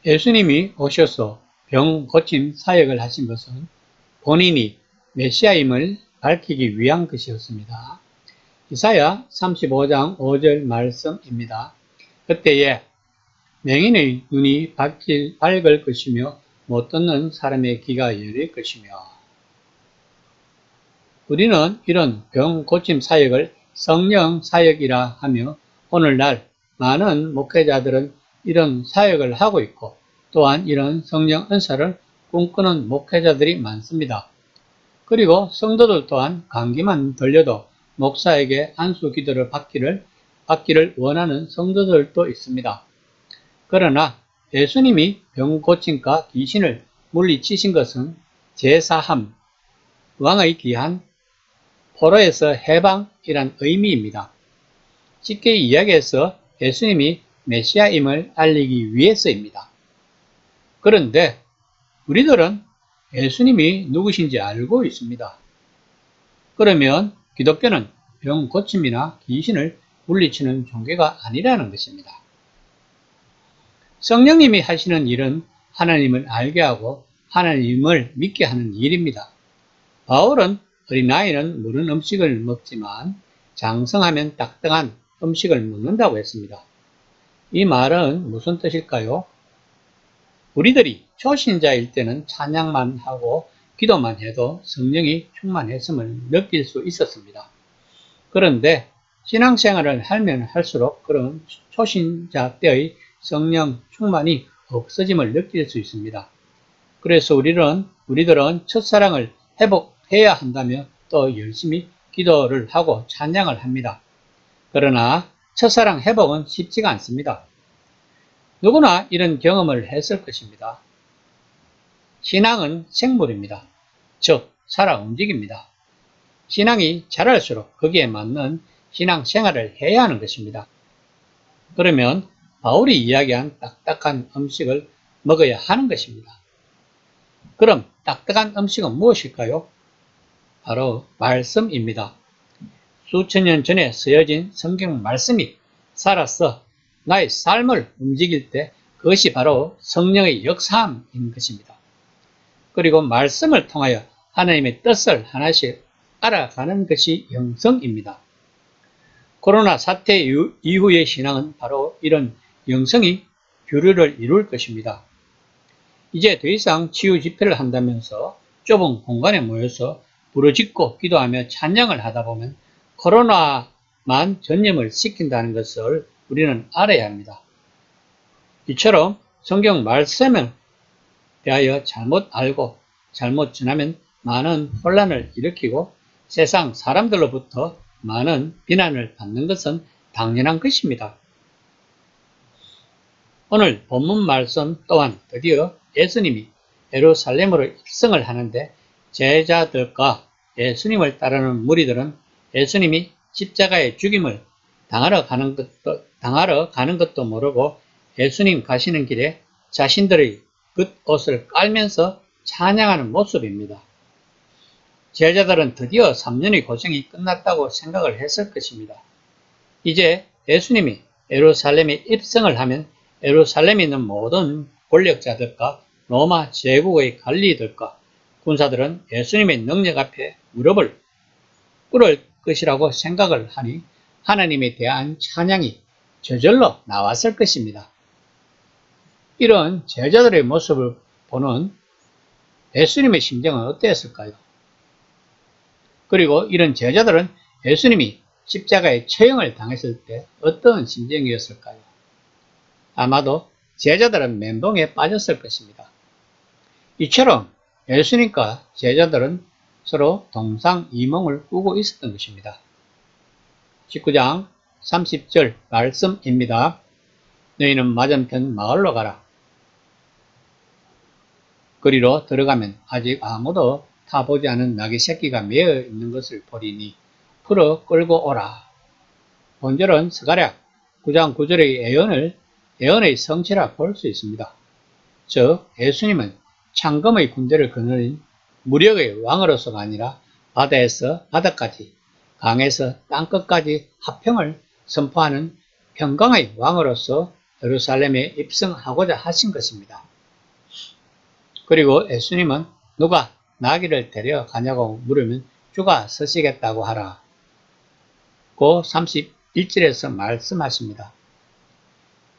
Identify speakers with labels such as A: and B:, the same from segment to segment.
A: 예수님이 오셔서 병 고침 사역을 하신 것은 본인이 메시아임을 밝히기 위한 것이었습니다. 이사야 35장 5절 말씀입니다. 그때에 맹인의 눈이 밝을 것이며 못 듣는 사람의 귀가 열릴 것이며. 우리는 이런 병 고침 사역을 성령 사역이라 하며 오늘날 많은 목회자들은 이런 사역을 하고 있고 또한 이런 성령 은사를 꿈꾸는 목회자들이 많습니다. 그리고 성도들 또한 감기만 들려도 목사에게 안수 기도를 받기를 원하는 성도들도 있습니다. 그러나 예수님이 병 고침과 귀신을 물리치신 것은 제사함, 왕의 귀한 포로에서 해방이란 의미입니다. 쉽게 이야기해서 예수님이 메시아임을 알리기 위해서입니다. 그런데 우리들은 예수님이 누구신지 알고 있습니다. 그러면 기독교는 병 고침이나 귀신을 물리치는 종교가 아니라는 것입니다. 성령님이 하시는 일은 하나님을 알게 하고 하나님을 믿게 하는 일입니다. 바울은 어린아이는 무른 음식을 먹지만 장성하면 딱딱한 음식을 먹는다고 했습니다. 이 말은 무슨 뜻일까요? 우리들이 초신자일 때는 찬양만 하고 기도만 해도 성령이 충만했음을 느낄 수 있었습니다. 그런데 신앙생활을 하면 할수록 그런 초신자 때의 성령 충만이 없어짐을 느낄 수 있습니다. 그래서 우리들은 첫사랑을 회복해야 한다며 또 열심히 기도를 하고 찬양을 합니다. 그러나 첫사랑 회복은 쉽지가 않습니다. 누구나 이런 경험을 했을 것입니다. 신앙은 생물입니다. 즉, 살아 움직입니다. 신앙이 자랄수록 거기에 맞는 신앙 생활을 해야 하는 것입니다. 그러면 바울이 이야기한 딱딱한 음식을 먹어야 하는 것입니다. 그럼 딱딱한 음식은 무엇일까요? 바로 말씀입니다. 수천 년 전에 쓰여진 성경 말씀이 살아서 나의 삶을 움직일 때 그것이 바로 성령의 역사함인 것입니다. 그리고 말씀을 통하여 하나님의 뜻을 하나씩 알아가는 것이 영성입니다. 코로나 사태 이후의 신앙은 바로 이런 영성이 주류를 이룰 것입니다. 이제 더 이상 치유 집회를 한다면서 좁은 공간에 모여서 부르짖고 기도하며 찬양을 하다 보면 코로나만 전염을 시킨다는 것을 우리는 알아야 합니다. 이처럼 성경 말씀에 대하여 잘못 알고 잘못 전하면 많은 혼란을 일으키고 세상 사람들로부터 많은 비난을 받는 것은 당연한 것입니다. 오늘 본문 말씀 또한 드디어 예수님이 예루살렘으로 입성을 하는데 제자들과 예수님을 따르는 무리들은 예수님이 십자가의 죽임을 당하러 가는 것도 모르고 예수님 가시는 길에 자신들의 겉옷을 깔면서 찬양하는 모습입니다. 제자들은 드디어 3년의 고생이 끝났다고 생각을 했을 것입니다. 이제 예수님이 예루살렘에 입성을 하면 예루살렘에 있는 모든 권력자들과 로마 제국의 관리들과 군사들은 예수님의 능력 앞에 무릎을 꿇을 것이라고 생각을 하니 하나님에 대한 찬양이 저절로 나왔을 것입니다. 이런 제자들의 모습을 보는 예수님의 심정은 어땠을까요? 그리고 이런 제자들은 예수님이 십자가의 처형을 당했을 때 어떤 심정이었을까요? 아마도 제자들은 멘붕에 빠졌을 것입니다. 이처럼 예수님과 제자들은 서로 동상이몽을 꾸고 있었던 것입니다. 19장 30절 말씀입니다. 너희는 맞은편 마을로 가라. 거리로 들어가면 아직 아무도 타보지 않은 나귀 새끼가 매어 있는 것을 보리니 풀어 끌고 오라. 본절은 스가랴 9장 9절의 예언의 성취라 볼 수 있습니다. 즉 예수님은 창검의 군대를 거느린 무력의 왕으로서가 아니라 바다에서 바다까지 강에서 땅끝까지 화평을 선포하는 평강의 왕으로서 예루살렘에 입성하고자 하신 것입니다. 그리고 예수님은 누가 나귀를 데려가냐고 물으면 주가 서시겠다고 하라. 고 31절에서 말씀하십니다.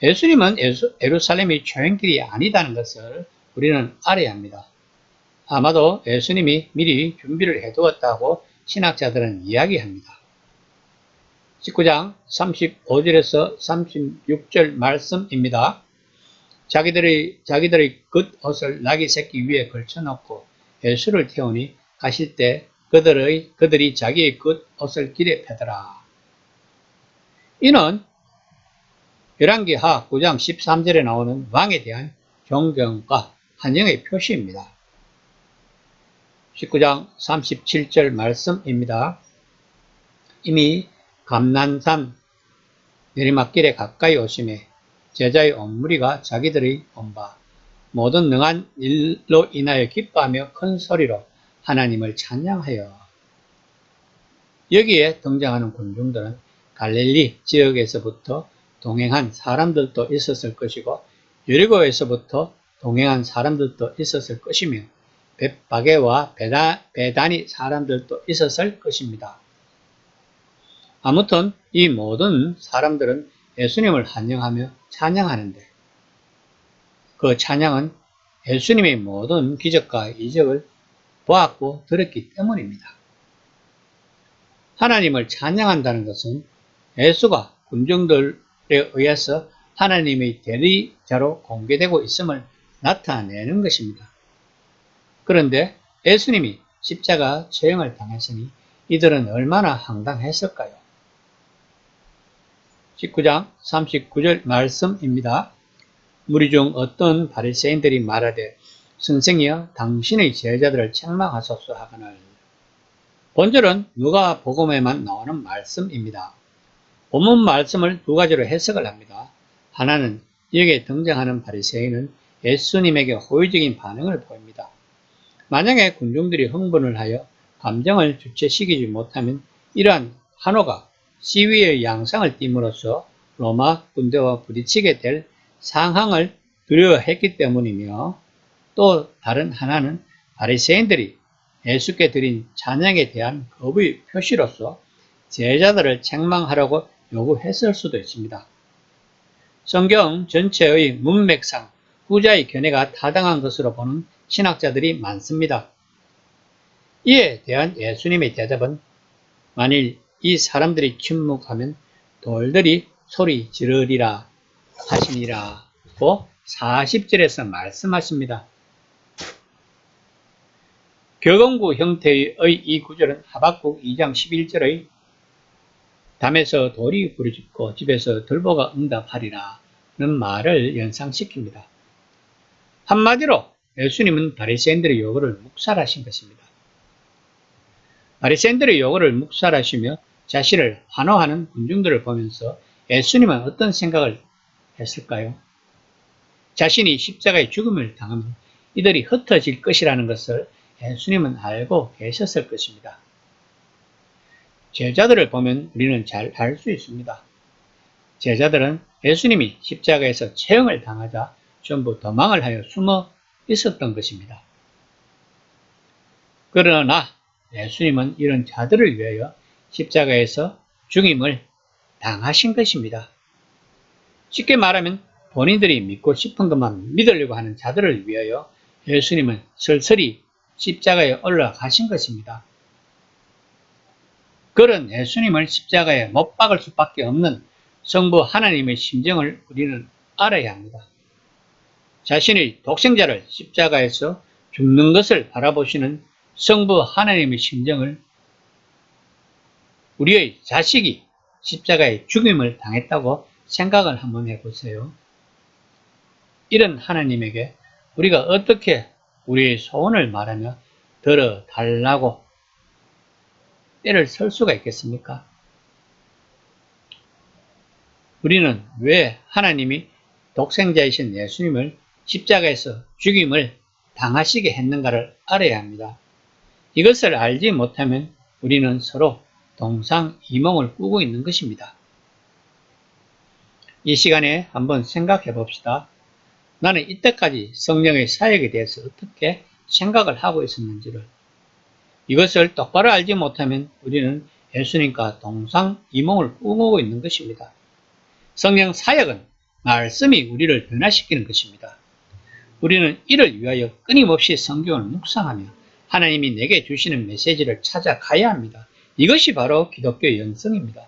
A: 예수님은 예루살렘이 초행길이 아니다는 것을 우리는 알아야 합니다. 아마도 예수님이 미리 준비를 해두었다고 신학자들은 이야기합니다. 19장 35절에서 36절 말씀입니다. 자기들의 겉옷을 나귀 새끼 위에 걸쳐놓고 예수를 태우니 가실 때 그들이 자기의 겉옷을 길에 패더라. 이는 열왕기하 9장 13절에 나오는 왕에 대한 존경과 환영의 표시입니다. 19장 37절 말씀입니다. 이미 감난산 내리막길에 가까이 오심에 제자의 온 무리가 자기들의 본바 모든 능한 일로 인하여 기뻐하며 큰 소리로 하나님을 찬양하여. 여기에 등장하는 군중들은 갈릴리 지역에서부터 동행한 사람들도 있었을 것이고 여리고에서부터 동행한 사람들도 있었을 것이며 벳바게와 베다니 사람들도 있었을 것입니다. 아무튼 이 모든 사람들은 예수님을 환영하며 찬양하는데 그 찬양은 예수님의 모든 기적과 이적을 보았고 들었기 때문입니다. 하나님을 찬양한다는 것은 예수가 군중들에 의해서 하나님의 대리자로 공개되고 있음을 나타내는 것입니다. 그런데 예수님이 십자가 처형을 당했으니 이들은 얼마나 황당했을까요? 19장 39절 말씀입니다. 무리 중 어떤 바리새인들이 말하되 선생이여 당신의 제자들을 책망하소서 하거늘. 본절은 누가복음에만 나오는 말씀입니다. 본문 말씀을 두 가지로 해석을 합니다. 하나는 여기에 등장하는 바리새인은 예수님에게 호의적인 반응을 보입니다. 만약에 군중들이 흥분을 하여 감정을 주체시키지 못하면 이러한 환호가 시위의 양상을 띠므로써 로마 군대와 부딪히게 될 상황을 두려워했기 때문이며 또 다른 하나는 바리새인들이 예수께 드린 찬양에 대한 거부의 표시로서 제자들을 책망하라고 요구했을 수도 있습니다. 성경 전체의 문맥상 후자의 견해가 타당한 것으로 보는 신학자들이 많습니다. 이에 대한 예수님의 대답은 만일 이 사람들이 침묵하면 돌들이 소리 지르리라 하시니라고 40절에서 말씀하십니다. 격언구 형태의 이 구절은 하박국 2장 11절의 담에서 돌이 부르짖고 집에서 들보가 응답하리라 는 말을 연상시킵니다. 한마디로 예수님은 바리새인들의 요구를 묵살하신 것입니다. 바리새인들의 요구를 묵살하시며 자신을 환호하는 군중들을 보면서 예수님은 어떤 생각을 했을까요? 자신이 십자가의 죽음을 당하면 이들이 흩어질 것이라는 것을 예수님은 알고 계셨을 것입니다. 제자들을 보면 우리는 잘 알 수 있습니다. 제자들은 예수님이 십자가에서 처형을 당하자 전부 도망을 하여 숨어 있었던 것입니다. 그러나 예수님은 이런 자들을 위하여 십자가에서 죽임을 당하신 것입니다. 쉽게 말하면 본인들이 믿고 싶은 것만 믿으려고 하는 자들을 위하여 예수님은 슬슬이 십자가에 올라가신 것입니다. 그런 예수님을 십자가에 못 박을 수밖에 없는 성부 하나님의 심정을 우리는 알아야 합니다. 자신의 독생자를 십자가에서 죽는 것을 바라보시는 성부 하나님의 심정을 우리의 자식이 십자가에 죽임을 당했다고 생각을 한번 해보세요. 이런 하나님에게 우리가 어떻게 우리의 소원을 말하며 들어달라고 때를 설 수가 있겠습니까? 우리는 왜 하나님이 독생자이신 예수님을 십자가에서 죽임을 당하시게 했는가를 알아야 합니다. 이것을 알지 못하면 우리는 서로 동상이몽을 꾸고 있는 것입니다. 이 시간에 한번 생각해 봅시다. 나는 이때까지 성령의 사역에 대해서 어떻게 생각을 하고 있었는지를. 이것을 똑바로 알지 못하면 우리는 예수님과 동상이몽을 꿈꾸고 있는 것입니다. 성령 사역은 말씀이 우리를 변화시키는 것입니다. 우리는 이를 위하여 끊임없이 성경을 묵상하며 하나님이 내게 주시는 메시지를 찾아가야 합니다. 이것이 바로 기독교의 영성입니다.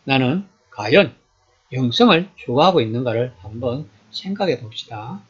A: 나는 과연 영성을 추구하고 있는가를 한번 생각해 봅시다.